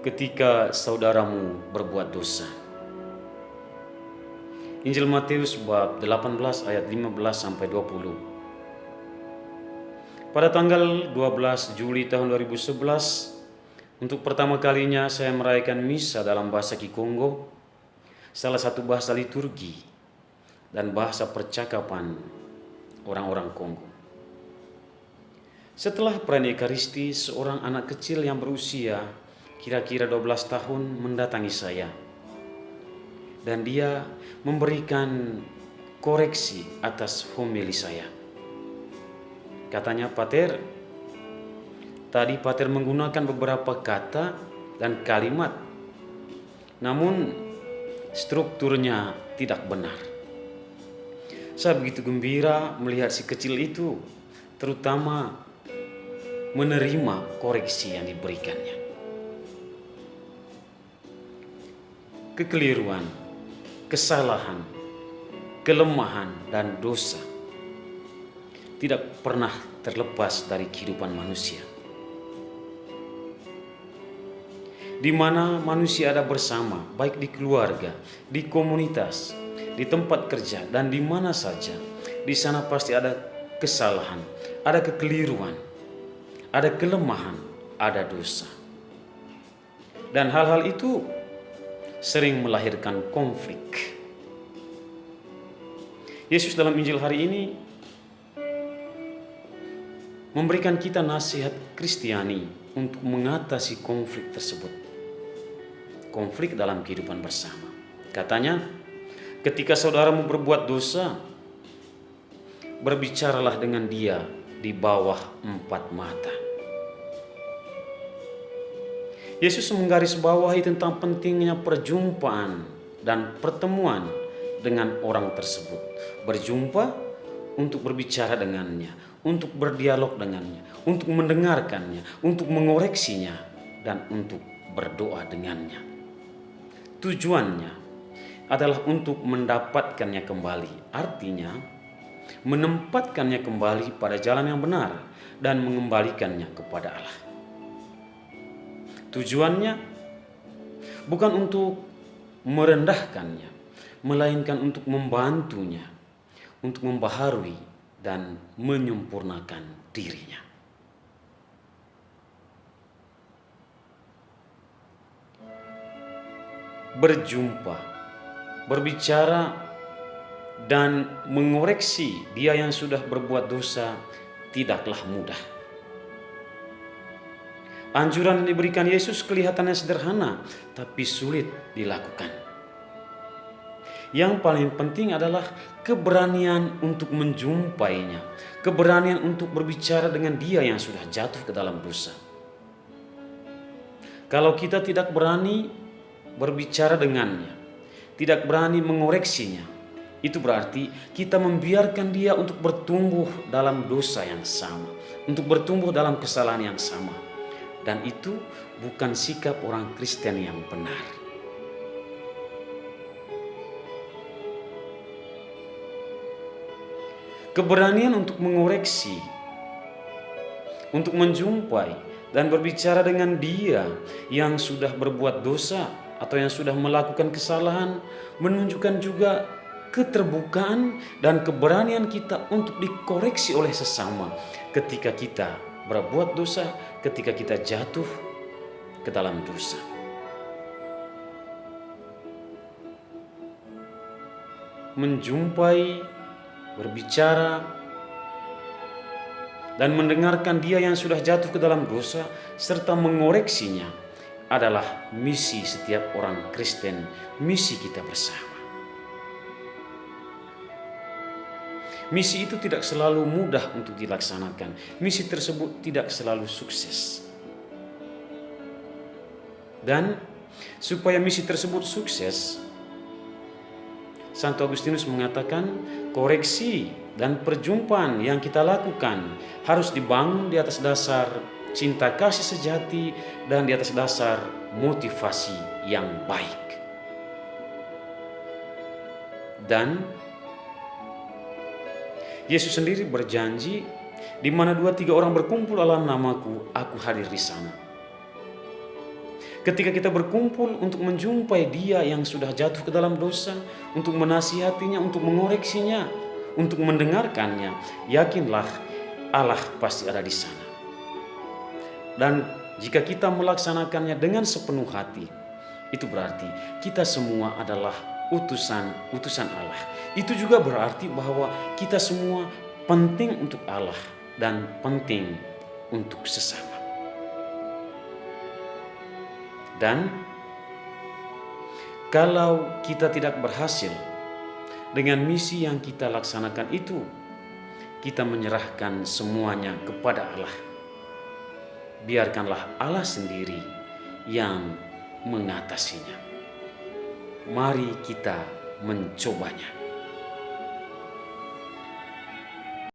ketika saudaramu berbuat dosa. Injil Matius bab 18 ayat 15 sampai 20. Pada tanggal 12 Juli tahun 2011, untuk pertama kalinya saya merayakan misa dalam bahasa Kikongo, salah satu bahasa liturgi dan bahasa percakapan orang-orang Kongo. Setelah perayaan Ekaristi, seorang anak kecil yang berusia kira-kira 12 tahun mendatangi saya. Dan dia memberikan koreksi atas homili saya. Katanya, "Pater, tadi Pater menggunakan beberapa kata dan kalimat, namun strukturnya tidak benar." Saya begitu gembira melihat si kecil itu, terutama menerima koreksi yang diberikannya. Kekeliruan, kesalahan, kelemahan, dan dosa tidak pernah terlepas dari kehidupan manusia. Di mana manusia ada bersama, baik di keluarga, di komunitas, di tempat kerja, dan di mana saja, di sana pasti ada kesalahan, ada kekeliruan, ada kelemahan, ada dosa. Dan hal-hal itu sering melahirkan konflik. Yesus dalam Injil hari ini memberikan kita nasihat Kristiani untuk mengatasi konflik tersebut. Konflik dalam kehidupan bersama. Katanya, ketika saudaramu berbuat dosa, berbicaralah dengan dia di bawah 4 mata. Yesus menggarisbawahi tentang pentingnya perjumpaan dan pertemuan dengan orang tersebut. Berjumpa untuk berbicara dengannya, untuk berdialog dengannya, untuk mendengarkannya, untuk mengoreksinya, dan untuk berdoa dengannya. Tujuannya adalah untuk mendapatkannya kembali, artinya menempatkannya kembali pada jalan yang benar dan mengembalikannya kepada Allah. Tujuannya bukan untuk merendahkannya, melainkan untuk membantunya, untuk membaharui dan menyempurnakan dirinya. Berjumpa, berbicara, dan mengoreksi dia yang sudah berbuat dosa tidaklah mudah. Anjuran yang diberikan Yesus kelihatannya sederhana, tapi sulit dilakukan. Yang paling penting adalah keberanian untuk menjumpainya, keberanian untuk berbicara dengan dia yang sudah jatuh ke dalam dosa. Kalau kita tidak berani berbicara dengannya, tidak berani mengoreksinya, itu berarti kita membiarkan dia untuk bertumbuh dalam dosa yang sama, untuk bertumbuh dalam kesalahan yang sama. Dan itu bukan sikap orang Kristen yang benar. Keberanian untuk mengoreksi, untuk menjumpai dan berbicara dengan dia yang sudah berbuat dosa atau yang sudah melakukan kesalahan menunjukkan juga keterbukaan dan keberanian kita untuk dikoreksi oleh sesama ketika kita berbuat dosa, ketika kita jatuh ke dalam dosa. Menjumpai, berbicara, dan mendengarkan dia yang sudah jatuh ke dalam dosa serta mengoreksinya adalah misi setiap orang Kristen, misi kita bersama. Misi itu tidak selalu mudah untuk dilaksanakan. Misi tersebut tidak selalu sukses. Dan supaya misi tersebut sukses, Santo Agustinus mengatakan koreksi dan perjumpaan yang kita lakukan harus dibangun di atas dasar cinta kasih sejati dan di atas dasar motivasi yang baik. Dan Yesus sendiri berjanji, di mana 2-3 orang berkumpul dalam namaku, aku hadir di sana. Ketika kita berkumpul untuk menjumpai dia yang sudah jatuh ke dalam dosa, untuk menasihatinya, untuk mengoreksinya, untuk mendengarkannya, yakinlah Allah pasti ada di sana. Dan jika kita melaksanakannya dengan sepenuh hati, itu berarti kita semua adalah utusan Allah. Itu juga berarti bahwa kita semua penting untuk Allah dan penting untuk sesama. Dan kalau kita tidak berhasil dengan misi yang kita laksanakan itu, kita menyerahkan semuanya kepada Allah. Biarkanlah Allah sendiri yang mengatasinya. Mari kita mencobanya.